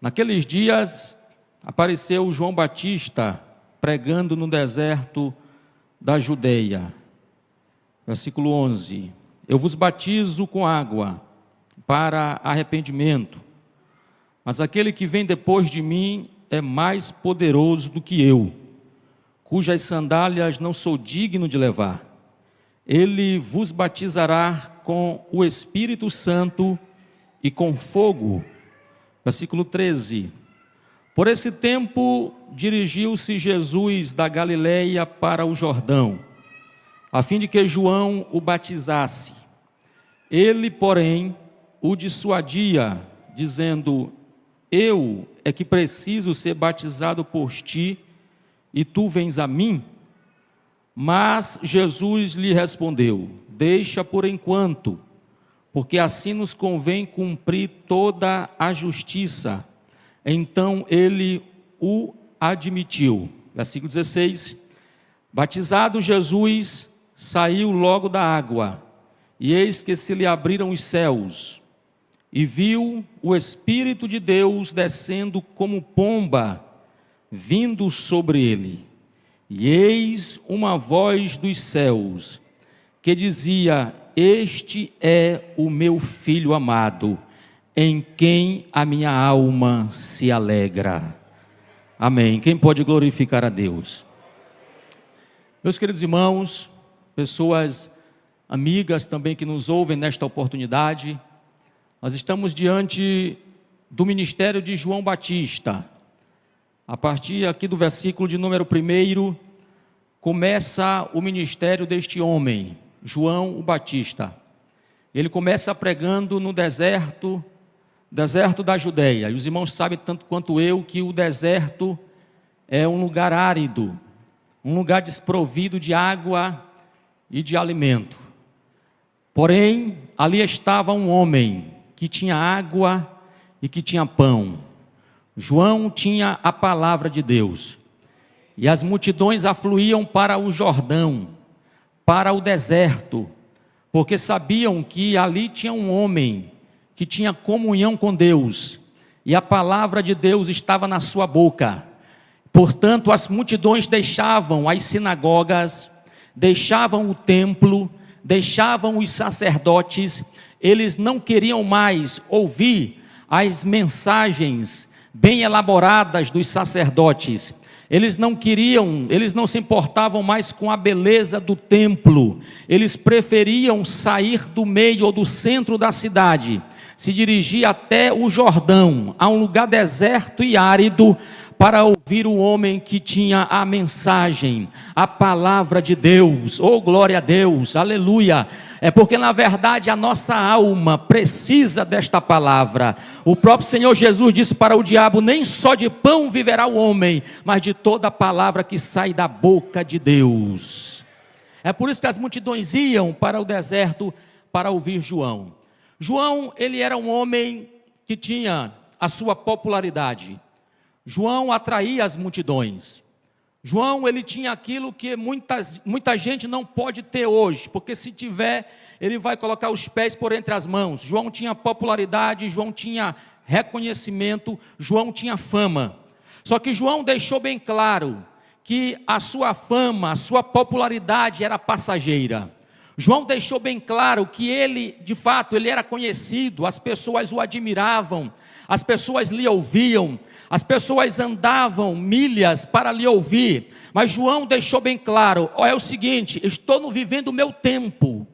Naqueles dias apareceu João Batista pregando no deserto da Judeia. Versículo 11: Eu vos batizo com água para arrependimento, mas aquele que vem depois de mim é mais poderoso do que eu, cujas sandálias não sou digno de levar. Ele vos batizará com o Espírito Santo e com fogo. Versículo 13: Por esse tempo dirigiu-se Jesus da Galileia para o Jordão, a fim de que João o batizasse. Ele, porém, o dissuadia, dizendo: Eu é que preciso ser batizado por ti, e tu vens a mim? Mas Jesus lhe respondeu: Deixa por enquanto, porque assim nos convém cumprir toda a justiça. Então ele o admitiu. Versículo 16: Batizado Jesus, saiu logo da água, e eis que se lhe abriram os céus, e viu o Espírito de Deus descendo como pomba, vindo sobre ele. E eis uma voz dos céus, que dizia: Este é o meu Filho amado, em quem a minha alma se alegra. Amém. Quem pode glorificar a Deus? Meus queridos irmãos, pessoas amigas também que nos ouvem nesta oportunidade, nós estamos diante do ministério de João Batista. A partir aqui do versículo de número 1, começa o ministério deste homem, João o Batista. Ele começa pregando no deserto da Judeia. E os irmãos sabem tanto quanto eu que o deserto é um lugar árido, um lugar desprovido de água e de alimento. Porém, ali estava um homem que tinha água e que tinha pão. João tinha a palavra de Deus. E as multidões afluíam para o Jordão, para o deserto, porque sabiam que ali tinha um homem que tinha comunhão com Deus, e a palavra de Deus estava na sua boca. Portanto, as multidões deixavam as sinagogas, deixavam o templo, deixavam os sacerdotes. Eles não queriam mais ouvir as mensagens bem elaboradas dos sacerdotes. Eles não se importavam mais com a beleza do templo. Eles preferiam sair do meio ou do centro da cidade, se dirigir até o Jordão, a um lugar deserto e árido, para ouvir o homem que tinha a mensagem, a palavra de Deus. Oh, glória a Deus, aleluia. É porque na verdade a nossa alma precisa desta palavra. O próprio Senhor Jesus disse para o diabo: nem só de pão viverá o homem, mas de toda a palavra que sai da boca de Deus. É por isso que as multidões iam para o deserto para ouvir João. João, ele era um homem que tinha a sua popularidade. João atraía as multidões. João, ele tinha aquilo que muita gente não pode ter hoje, porque se tiver, ele vai colocar os pés por entre as mãos. João tinha popularidade, João tinha reconhecimento, João tinha fama. Só que João deixou bem claro que a sua fama, a sua popularidade era passageira. João deixou bem claro que ele, de fato, ele era conhecido, as pessoas o admiravam, as pessoas lhe ouviam, as pessoas andavam milhas para lhe ouvir. Mas João deixou bem claro: é o seguinte, estou vivendo o meu tempo,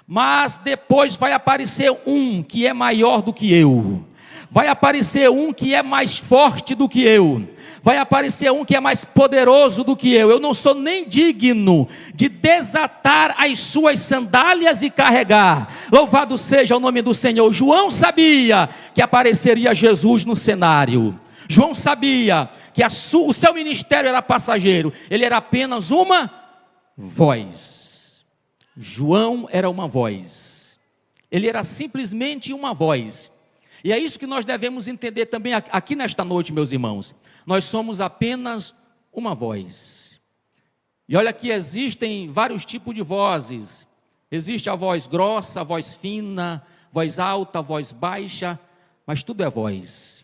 mas depois vai aparecer um que é maior do que eu. Vai aparecer um que é mais forte do que eu. Vai aparecer um que é mais poderoso do que eu. Eu não sou nem digno de desatar as suas sandálias e carregar. Louvado seja o nome do Senhor. João sabia que apareceria Jesus no cenário. João sabia que o seu ministério era passageiro. Ele era apenas uma voz. João era uma voz. Ele era simplesmente uma voz. E é isso que nós devemos entender também aqui nesta noite, meus irmãos. Nós somos apenas uma voz. E olha que existem vários tipos de vozes. Existe a voz grossa, a voz fina, voz alta, voz baixa, mas tudo é voz.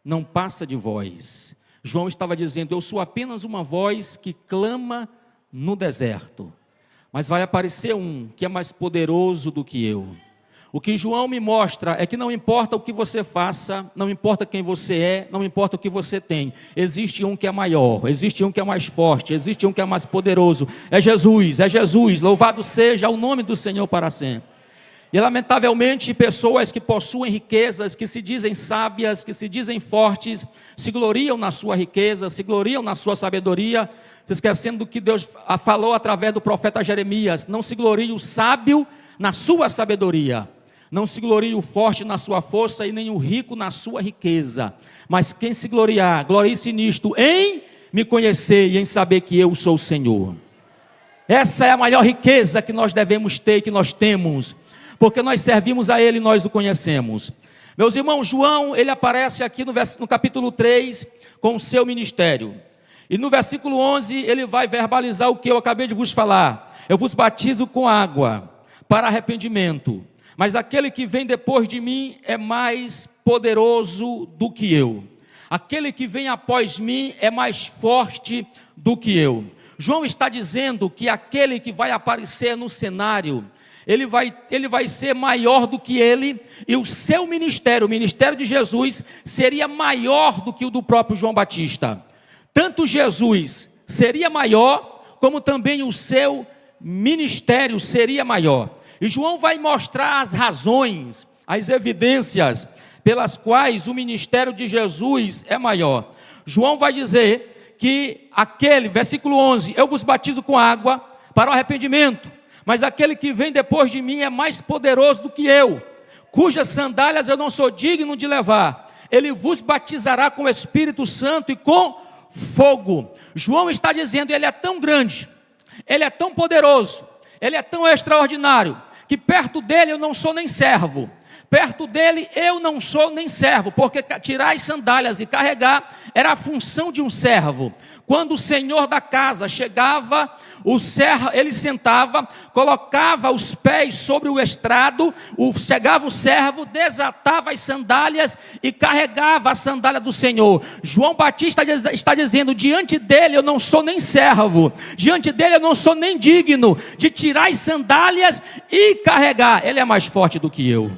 não passa de voz. João estava dizendo: eu sou apenas uma voz que clama no deserto, mas vai aparecer um que é mais poderoso do que eu. O que João me mostra é que não importa o que você faça, não importa quem você é, não importa o que você tem, existe um que é maior, existe um que é mais forte, existe um que é mais poderoso. É Jesus, louvado seja o nome do Senhor para sempre. E lamentavelmente pessoas que possuem riquezas, que se dizem sábias, que se dizem fortes, se gloriam na sua riqueza, se gloriam na sua sabedoria, se esquecendo do que Deus falou através do profeta Jeremias: não se glorie o sábio na sua sabedoria, não se glorie o forte na sua força e nem o rico na sua riqueza, mas quem se gloriar, glorie-se nisto, em me conhecer e em saber que eu sou o Senhor. Essa é a maior riqueza que nós devemos ter e que nós temos, porque nós servimos a Ele e nós o conhecemos. Meus irmãos, João, ele aparece aqui no capítulo 3, com o seu ministério. E no versículo 11, ele vai verbalizar o que eu acabei de vos falar: eu vos batizo com água para arrependimento, mas aquele que vem depois de mim é mais poderoso do que eu. Aquele que vem após mim é mais forte do que eu. João está dizendo que aquele que vai aparecer no cenário, ele vai ser maior do que ele, e o seu ministério, o ministério de Jesus, seria maior do que o do próprio João Batista. Tanto Jesus seria maior, como também o seu ministério seria maior. E João vai mostrar as razões, as evidências pelas quais o ministério de Jesus é maior. João vai dizer que versículo 11, eu vos batizo com água para o arrependimento, mas aquele que vem depois de mim é mais poderoso do que eu, cujas sandálias eu não sou digno de levar. Ele vos batizará com o Espírito Santo e com fogo. João está dizendo: ele é tão grande, ele é tão poderoso, ele é tão extraordinário, que perto dele eu não sou nem servo. Perto dele eu não sou nem servo, porque tirar as sandálias e carregar era a função de um servo. Quando o senhor da casa chegava, ele sentava, colocava os pés sobre o estrado, chegava o servo, desatava as sandálias e carregava a sandália do Senhor. João Batista está dizendo: diante dele eu não sou nem servo, diante dele eu não sou nem digno de tirar as sandálias e carregar. Ele é mais forte do que eu.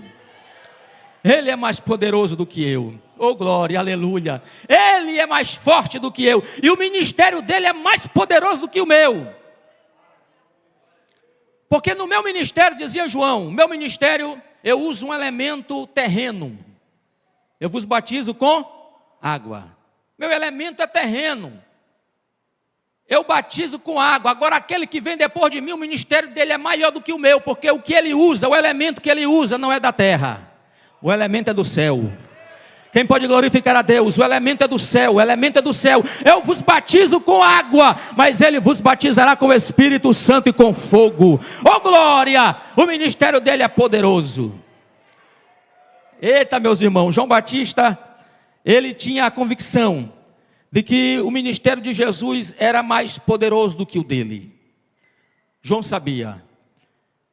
Ele é mais poderoso do que eu. Oh glória, aleluia. Ele é mais forte do que eu, e o ministério dele é mais poderoso do que o meu. Porque no meu ministério, dizia João, meu ministério, eu uso um elemento terreno. Eu vos batizo com água. Meu elemento é terreno. Eu batizo com água. Agora aquele que vem depois de mim, o ministério dele é maior do que o meu, porque o que ele usa, o elemento que ele usa não é da terra. O elemento é do céu. Quem pode glorificar a Deus? O elemento é do céu, o elemento é do céu. Eu vos batizo com água, mas ele vos batizará com o Espírito Santo e com fogo. Oh glória! O ministério dele é poderoso. Eita, meus irmãos, João Batista, ele tinha a convicção de que o ministério de Jesus era mais poderoso do que o dele. João sabia.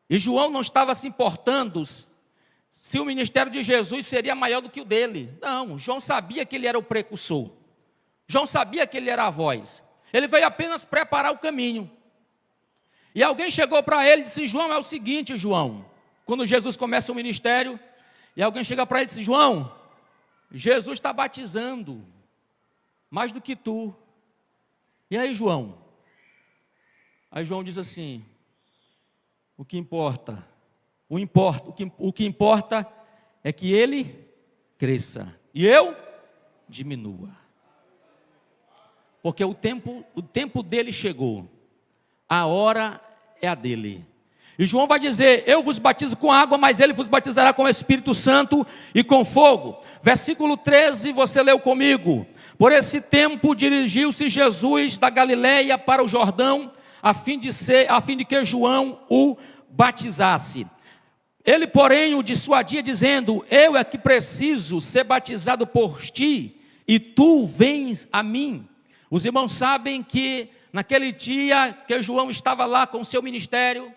E João não estava se importando se o ministério de Jesus seria maior do que o dele. Não, João sabia que ele era o precursor. João sabia que ele era a voz. Ele veio apenas preparar o caminho. E alguém chegou para ele e disse: João, é o seguinte, João. Quando Jesus começa o ministério, e alguém chega para ele e disse: João, Jesus está batizando mais do que tu. E aí, João? Aí João diz assim: o que importa é que ele cresça e eu diminua. Porque o tempo dele chegou, a hora é a dele. E João vai dizer: eu vos batizo com água, mas ele vos batizará com o Espírito Santo e com fogo. Versículo 13, você leu comigo. Por esse tempo dirigiu-se Jesus da Galileia para o Jordão, a fim de que João o batizasse. Ele, porém, o dissuadia, dizendo: eu é que preciso ser batizado por ti, e tu vens a mim. Os irmãos sabem que naquele dia que João estava lá com o seu ministério,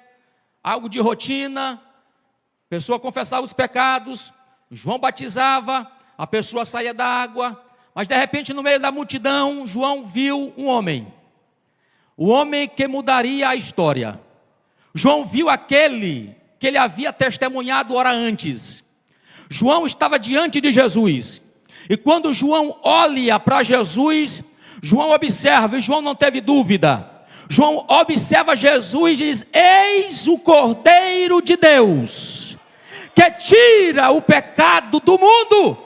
algo de rotina, a pessoa confessava os pecados, João batizava, a pessoa saía da água, mas de repente no meio da multidão, João viu um homem. O homem que mudaria a história. João viu aquele que ele havia testemunhado hora antes. João estava diante de Jesus. E quando João olha para Jesus, João observa, e João não teve dúvida. João observa Jesus e diz: eis o Cordeiro de Deus, que tira o pecado do mundo.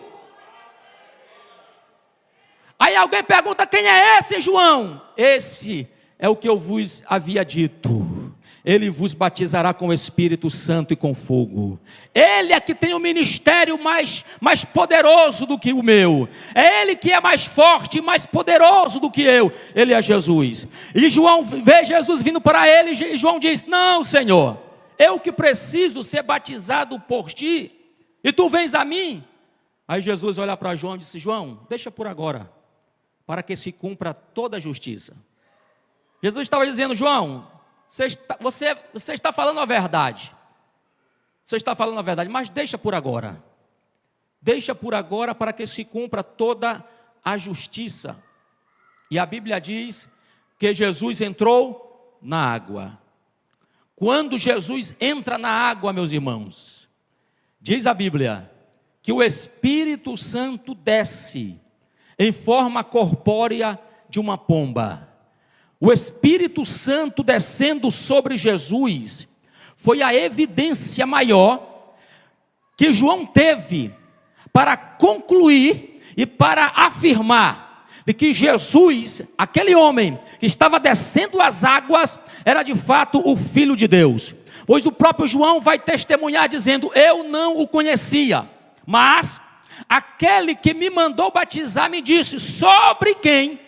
Aí alguém pergunta: quem é esse, João? Esse é o que eu vos havia dito. Ele vos batizará com o Espírito Santo e com fogo. Ele é que tem o ministério mais poderoso do que o meu. É ele que é mais forte e mais poderoso do que eu. Ele é Jesus. E João vê Jesus vindo para ele, e João diz: não, Senhor, eu que preciso ser batizado por ti, e tu vens a mim? Aí Jesus olha para João e disse: João, deixa por agora, para que se cumpra toda a justiça. Jesus estava dizendo: João, você está falando a verdade. Você está falando a verdade, mas deixa por agora. Deixa por agora para que se cumpra toda a justiça. E a Bíblia diz que Jesus entrou na água. Quando Jesus entra na água, meus irmãos, diz a Bíblia que o Espírito Santo desce em forma corpórea de uma pomba. O Espírito Santo descendo sobre Jesus foi a evidência maior que João teve para concluir e para afirmar de que Jesus, aquele homem que estava descendo as águas, era de fato o Filho de Deus. Pois o próprio João vai testemunhar dizendo: eu não o conhecia, mas aquele que me mandou batizar me disse: sobre quem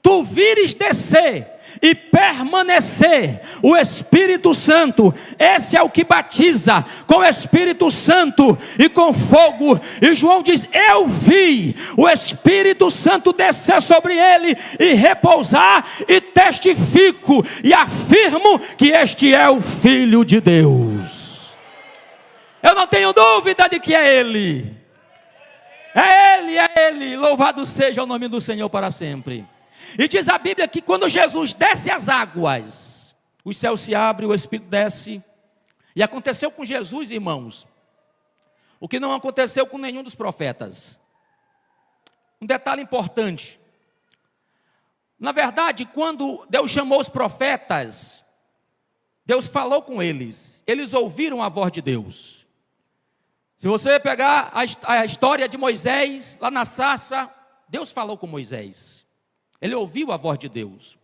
tu vires descer e permanecer o Espírito Santo, esse é o que batiza com o Espírito Santo e com fogo. E João diz: eu vi o Espírito Santo descer sobre ele e repousar, e testifico e afirmo que este é o Filho de Deus. Eu não tenho dúvida de que é ele. É ele, louvado seja o nome do Senhor para sempre. E diz a Bíblia que quando Jesus desce as águas, os céus se abrem, o Espírito desce. E aconteceu com Jesus, irmãos, o que não aconteceu com nenhum dos profetas. Um detalhe importante: na verdade, quando Deus chamou os profetas, Deus falou com eles, eles ouviram a voz de Deus. Se você pegar a história de Moisés, lá na sarça, Deus falou com Moisés. Ele ouviu a voz de Deus.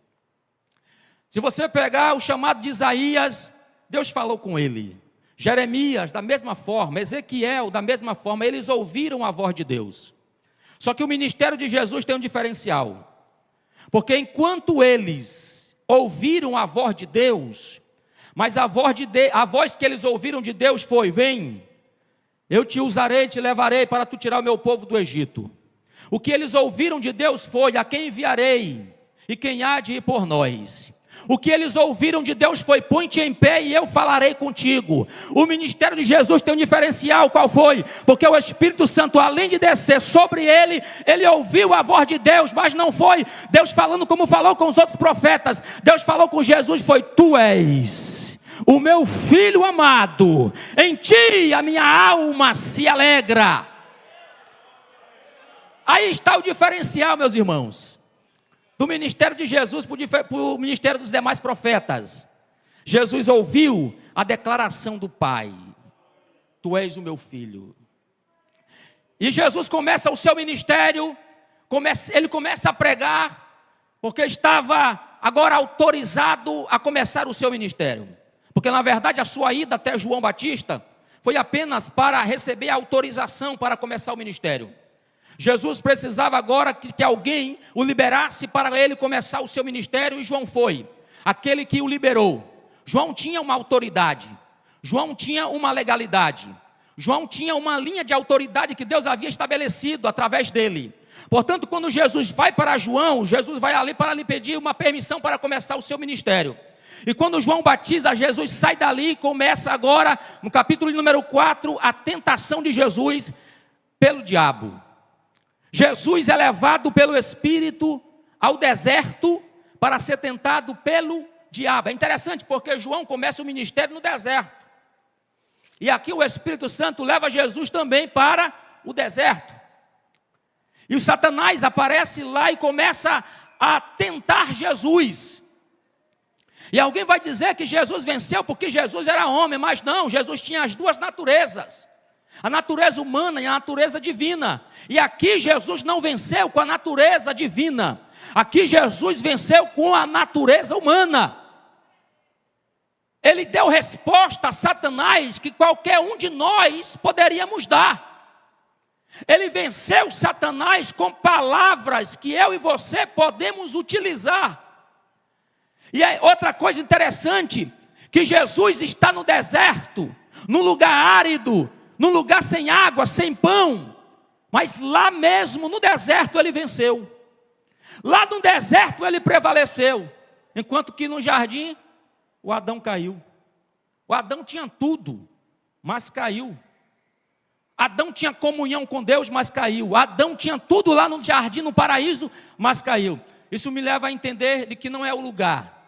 Se você pegar o chamado de Isaías, Deus falou com ele. Jeremias, da mesma forma. Ezequiel, da mesma forma. Eles ouviram a voz de Deus. Só que o ministério de Jesus tem um diferencial. Porque enquanto eles ouviram a voz de Deus, mas a voz que eles ouviram de Deus foi: vem, eu te usarei, te levarei para tu tirar o meu povo do Egito. O que eles ouviram de Deus foi: a quem enviarei e quem há de ir por nós. O que eles ouviram de Deus foi: põe-te em pé e eu falarei contigo. O ministério de Jesus tem um diferencial. Qual foi? Porque o Espírito Santo, além de descer sobre ele, ele ouviu a voz de Deus, mas não foi Deus falando como falou com os outros profetas. Deus falou com Jesus, foi: tu és o meu filho amado, em ti a minha alma se alegra. Aí está o diferencial, meus irmãos, do ministério de Jesus para o ministério dos demais profetas. Jesus ouviu a declaração do Pai: tu és o meu filho. E Jesus começa o seu ministério, ele começa a pregar, porque estava agora autorizado a começar o seu ministério. Porque na verdade a sua ida até João Batista foi apenas para receber a autorização para começar o ministério. Jesus precisava agora que alguém o liberasse para ele começar o seu ministério, e João foi aquele que o liberou. João tinha uma autoridade, João tinha uma legalidade, João tinha uma linha de autoridade que Deus havia estabelecido através dele. Portanto, quando Jesus vai para João, Jesus vai ali para lhe pedir uma permissão para começar o seu ministério. E quando João batiza, Jesus sai dali e começa agora, no capítulo número 4, a tentação de Jesus pelo diabo. Jesus é levado pelo Espírito ao deserto para ser tentado pelo diabo. É interessante porque João começa o ministério no deserto. E aqui o Espírito Santo leva Jesus também para o deserto. E o Satanás aparece lá e começa a tentar Jesus. E alguém vai dizer que Jesus venceu porque Jesus era homem, mas não, Jesus tinha as duas naturezas. A natureza humana e a natureza divina. E aqui Jesus não venceu com a natureza divina. Aqui Jesus venceu com a natureza humana. Ele deu resposta a Satanás que qualquer um de nós poderíamos dar. Ele venceu Satanás com palavras que eu e você podemos utilizar. E outra coisa interessante, que Jesus está no deserto, num lugar árido, num lugar sem água, sem pão, mas lá mesmo no deserto ele venceu. Lá no deserto ele prevaleceu, enquanto que no jardim o Adão caiu. O Adão tinha tudo, mas caiu. Adão tinha comunhão com Deus, mas caiu. Adão tinha tudo lá no jardim, no paraíso, mas caiu. Isso me leva a entender de que não é o lugar.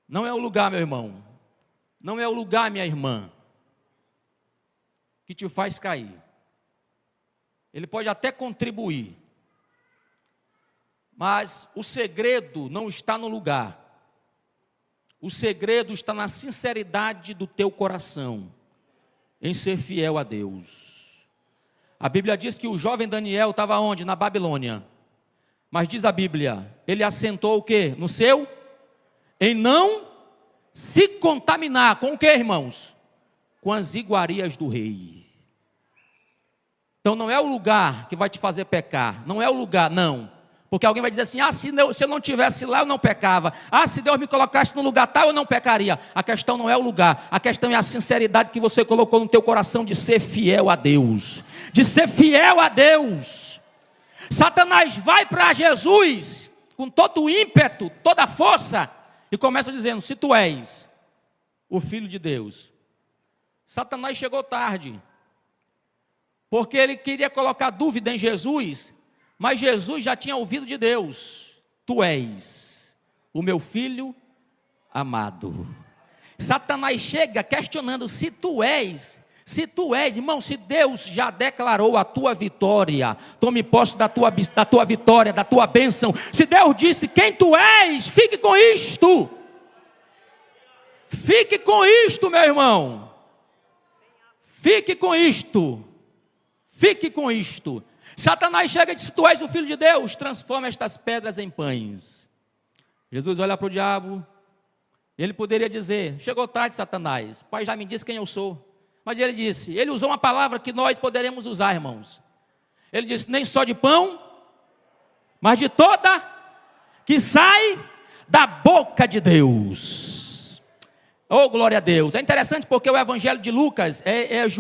Não é o lugar, meu irmão. Não é o lugar, minha irmã, que te faz cair. Ele pode até contribuir, mas o segredo não está no lugar. O segredo está na sinceridade do teu coração, em ser fiel a Deus. A Bíblia diz que o jovem Daniel estava onde? Na Babilônia. Mas diz a Bíblia, ele assentou o quê? No seu? Em não se contaminar. Com o quê, irmãos? Com as iguarias do rei. Então não é o lugar que vai te fazer pecar. Não é o lugar, não. Porque alguém vai dizer assim, se eu não estivesse lá eu não pecava. Se Deus me colocasse no lugar tal eu não pecaria. A questão não é o lugar, a questão é a sinceridade que você colocou no teu coração de ser fiel a Deus. De ser fiel a Deus. Satanás vai para Jesus com todo o ímpeto, toda a força e começa dizendo, se tu és o Filho de Deus. Satanás chegou tarde, porque ele queria colocar dúvida em Jesus. Mas Jesus já tinha ouvido de Deus, tu és o meu filho amado. Satanás chega questionando, se tu és, irmão, se Deus já declarou a tua vitória, tome posse da tua vitória, da tua bênção. Se Deus disse quem tu és, fique com isto. Fique com isto, meu irmão. Fique com isto. Fique com isto. Satanás chega e diz, tu és o Filho de Deus, transforma estas pedras em pães. Jesus olha para o diabo, ele poderia dizer, chegou tarde, Satanás, o pai já me disse quem eu sou. Mas ele disse, ele usou uma palavra que nós poderemos usar, irmãos. Ele disse, nem só de pão, mas de toda que sai da boca de Deus. Oh, glória a Deus. É interessante porque o evangelho de Lucas,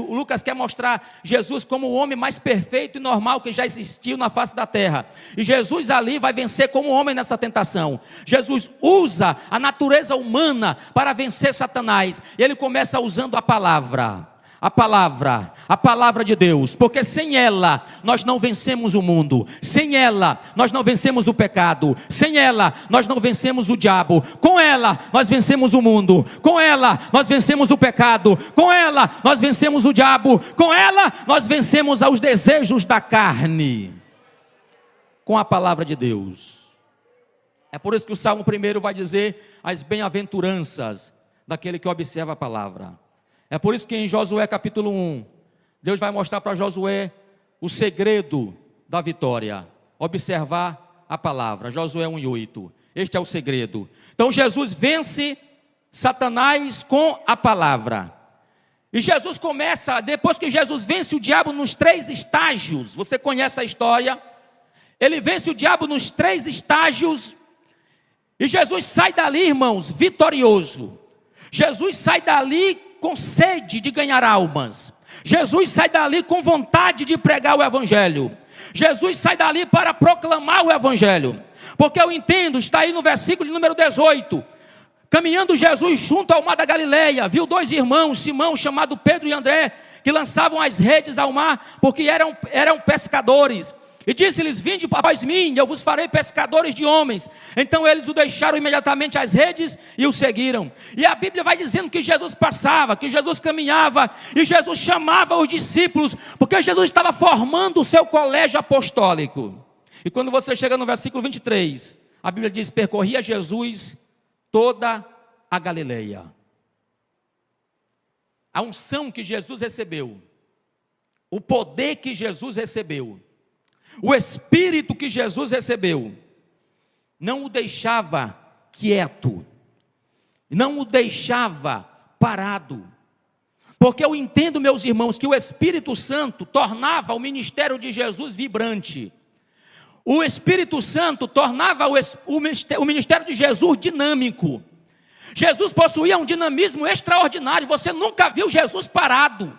Lucas quer mostrar Jesus como o homem mais perfeito e normal que já existiu na face da terra. E Jesus ali vai vencer como homem nessa tentação. Jesus usa a natureza humana para vencer Satanás. E ele começa usando a palavra de Deus, porque sem ela nós não vencemos o mundo, sem ela nós não vencemos o pecado, sem ela nós não vencemos o diabo, com ela nós vencemos o mundo, com ela nós vencemos o pecado, com ela nós vencemos o diabo, com ela nós vencemos os desejos da carne, com a palavra de Deus. É por isso que o Salmo 1 vai dizer as bem-aventuranças daquele que observa a palavra. É por isso que em Josué capítulo 1, Deus vai mostrar para Josué o segredo da vitória. Observar a palavra. Josué 1:8. Este é o segredo. Então Jesus vence Satanás com a palavra. E Jesus começa, depois que Jesus vence o diabo nos 3 estágios. Você conhece a história? Ele vence o diabo nos 3 estágios. E Jesus sai dali, irmãos, vitorioso. Jesus sai dali com sede de ganhar almas. Jesus sai dali com vontade de pregar o evangelho. Jesus sai dali para proclamar o evangelho. Porque eu entendo, está aí no versículo de número 18. Caminhando Jesus junto ao mar da Galileia, viu dois irmãos, Simão, chamado Pedro e André, que lançavam as redes ao mar, porque eram pescadores. E disse-lhes: vinde após mim, eu vos farei pescadores de homens. Então eles o deixaram imediatamente as redes e o seguiram. E a Bíblia vai dizendo que Jesus passava, que Jesus caminhava, e Jesus chamava os discípulos, porque Jesus estava formando o seu colégio apostólico. E quando você chega no versículo 23, a Bíblia diz: percorria Jesus toda a Galileia. A unção que Jesus recebeu, o poder que Jesus recebeu, o Espírito que Jesus recebeu, não o deixava quieto, não o deixava parado. Porque eu entendo, meus irmãos, que o Espírito Santo tornava o ministério de Jesus vibrante. O Espírito Santo tornava o ministério de Jesus dinâmico. Jesus possuía um dinamismo extraordinário. Você nunca viu Jesus parado.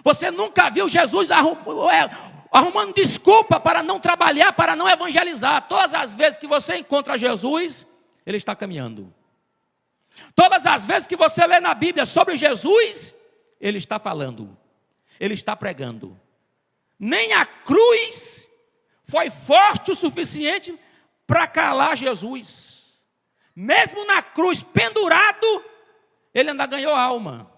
Você nunca viu Jesus arrumando desculpa para não trabalhar, para não evangelizar. Todas as vezes que você encontra Jesus, Ele está caminhando. Todas as vezes que você lê na Bíblia sobre Jesus, Ele está falando, Ele está pregando. Nem a cruz foi forte o suficiente para calar Jesus. Mesmo na cruz, pendurado, Ele ainda ganhou alma.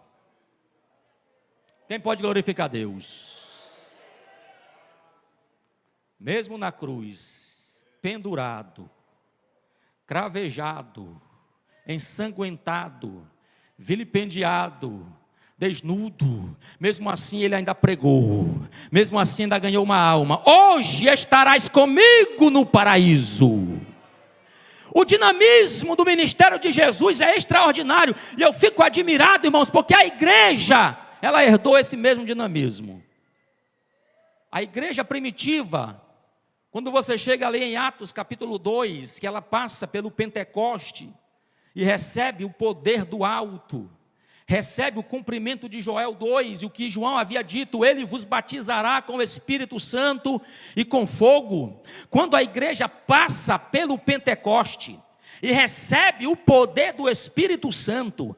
Quem pode glorificar a Deus? Mesmo na cruz, pendurado, cravejado, ensanguentado, vilipendiado, desnudo, mesmo assim Ele ainda pregou, mesmo assim ainda ganhou uma alma. Hoje estarás comigo no paraíso. O dinamismo do ministério de Jesus é extraordinário, e eu fico admirado, irmãos, porque a igreja, ela herdou esse mesmo dinamismo. A igreja primitiva, quando você chega ali em Atos capítulo 2, que ela passa pelo Pentecoste e recebe o poder do alto, recebe o cumprimento de Joel 2, e o que João havia dito: ele vos batizará com o Espírito Santo e com fogo. Quando a igreja passa pelo Pentecoste e recebe o poder do Espírito Santo,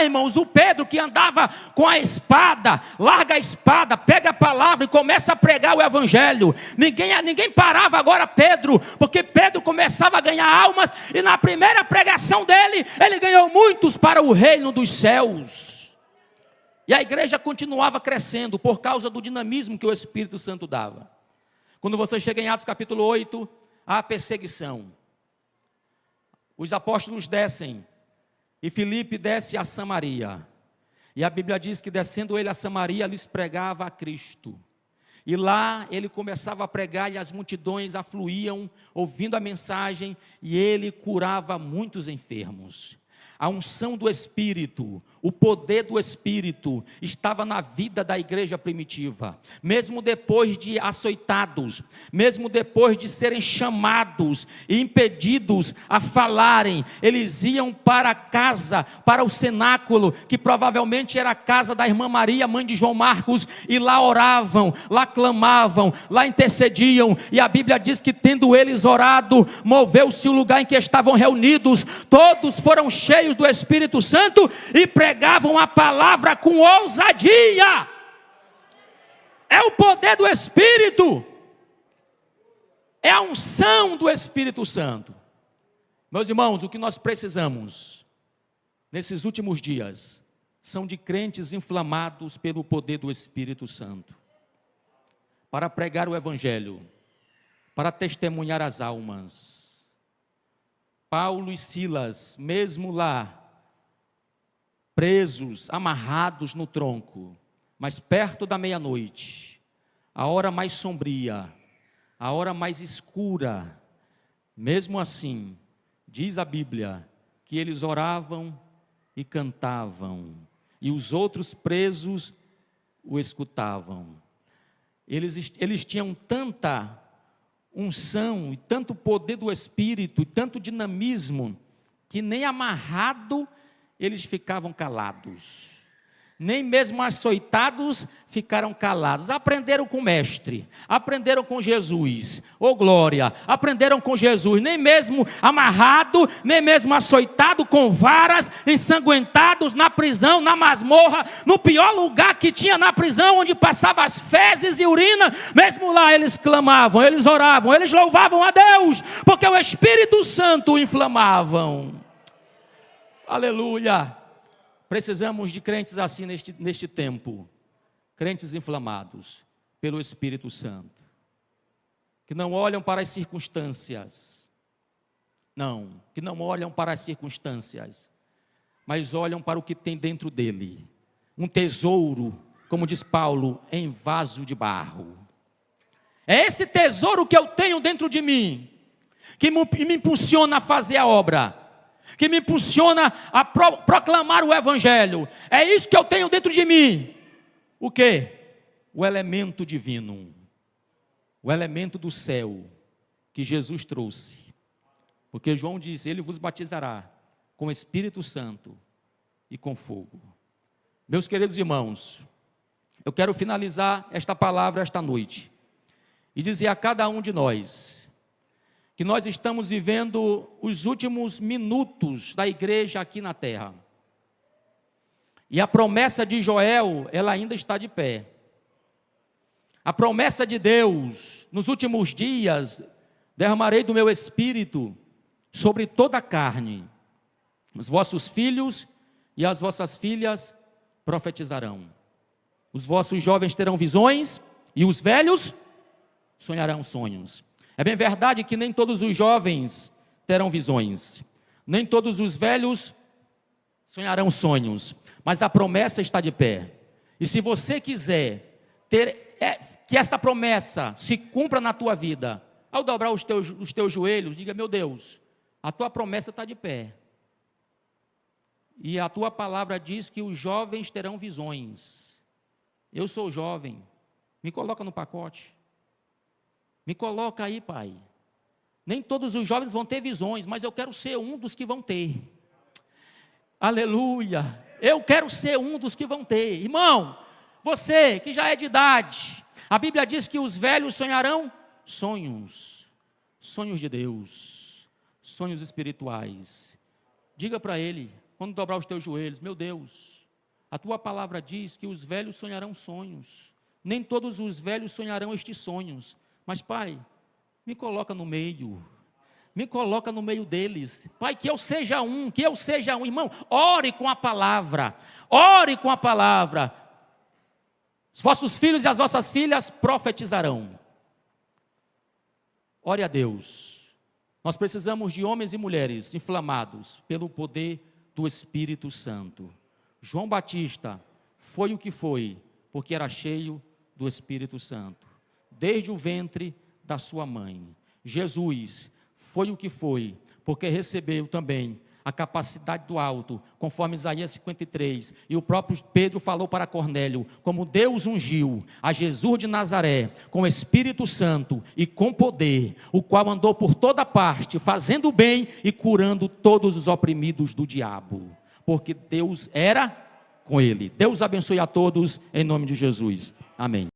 irmãos, o Pedro que andava com a espada, larga a espada, pega a palavra e começa a pregar o evangelho. Ninguém parava agora Pedro, porque Pedro começava a ganhar almas, e na primeira pregação dele, ele ganhou muitos para o reino dos céus. E a igreja continuava crescendo por causa do dinamismo que o Espírito Santo dava. Quando você chega em Atos capítulo 8, há perseguição. Os apóstolos descem, e Filipe desce a Samaria, e a Bíblia diz que descendo ele a Samaria, lhes pregava a Cristo, e lá ele começava a pregar, e as multidões afluíam, ouvindo a mensagem, e ele curava muitos enfermos. A unção do Espírito, o poder do Espírito estava na vida da igreja primitiva. Mesmo depois de açoitados, mesmo depois de serem chamados e impedidos a falarem, eles iam para a casa, para o cenáculo, que provavelmente era a casa da irmã Maria, mãe de João Marcos, e lá oravam, lá clamavam, lá intercediam, e a Bíblia diz que tendo eles orado, moveu-se o lugar em que estavam reunidos, todos foram cheios do Espírito Santo e pregavam a palavra com ousadia. É o poder do Espírito, é a unção do Espírito Santo. Meus irmãos, o que nós precisamos nesses últimos dias são de crentes inflamados pelo poder do Espírito Santo, para pregar o evangelho, para testemunhar as almas. Paulo e Silas, mesmo lá, presos, amarrados no tronco, mas perto da meia-noite, a hora mais sombria, a hora mais escura, mesmo assim, diz a Bíblia, que eles oravam e cantavam, e os outros presos o escutavam. Eles tinham tanta unção e tanto poder do Espírito e tanto dinamismo, que nem amarrado eles ficavam calados, Nem mesmo açoitados ficaram calados. Aprenderam com o mestre, aprenderam com Jesus. Oh glória, aprenderam com Jesus. Nem mesmo amarrado, nem mesmo açoitado com varas, ensanguentados na prisão, na masmorra, no pior lugar que tinha na prisão, onde passavam as fezes e urina. Mesmo lá eles clamavam, eles oravam, eles louvavam a Deus, porque o Espírito Santo o inflamavam. Aleluia. Precisamos de crentes assim neste tempo, crentes inflamados pelo Espírito Santo, que não olham para as circunstâncias, que não olham para as circunstâncias, mas olham para o que tem dentro dele, um tesouro, como diz Paulo, em vaso de barro. É esse tesouro que eu tenho dentro de mim, que me impulsiona a fazer a obra, que me impulsiona a proclamar o Evangelho. É isso que eu tenho dentro de mim. O quê? O elemento divino, o elemento do céu, que Jesus trouxe. Porque João disse, ele vos batizará com Espírito Santo e com fogo. Meus queridos irmãos, eu quero finalizar esta palavra esta noite, e dizer a cada um de nós, que nós estamos vivendo os últimos minutos da igreja aqui na terra. E a promessa de Joel, ela ainda está de pé. A promessa de Deus, nos últimos dias, derramarei do meu espírito sobre toda a carne. Os vossos filhos e as vossas filhas profetizarão. Os vossos jovens terão visões e os velhos sonharão sonhos. É bem verdade que nem todos os jovens terão visões, nem todos os velhos sonharão sonhos, mas a promessa está de pé. E se você quiser que essa promessa se cumpra na tua vida, ao dobrar os teus joelhos, diga, meu Deus, a tua promessa está de pé. E a tua palavra diz que os jovens terão visões. Eu sou jovem, me coloca no pacote. Me coloca aí, Pai. Nem todos os jovens vão ter visões, mas eu quero ser um dos que vão ter. Aleluia. Eu quero ser um dos que vão ter. Irmão, você que já é de idade, a Bíblia diz que os velhos sonharão sonhos. Sonhos de Deus. Sonhos espirituais. Diga para ele, quando dobrar os teus joelhos, meu Deus, a tua palavra diz que os velhos sonharão sonhos. Nem todos os velhos sonharão estes sonhos. Mas, Pai, me coloca no meio deles. Pai, que eu seja um. Irmão, ore com a palavra. Os vossos filhos e as vossas filhas profetizarão. Ore a Deus. Nós precisamos de homens e mulheres inflamados pelo poder do Espírito Santo. João Batista foi o que foi, porque era cheio do Espírito Santo. Desde o ventre da sua mãe. Jesus foi o que foi, porque recebeu também a capacidade do alto, conforme Isaías 53, e o próprio Pedro falou para Cornélio, como Deus ungiu a Jesus de Nazaré, com o Espírito Santo e com poder, o qual andou por toda parte, fazendo bem e curando todos os oprimidos do diabo, porque Deus era com ele. Deus abençoe a todos, em nome de Jesus. Amém.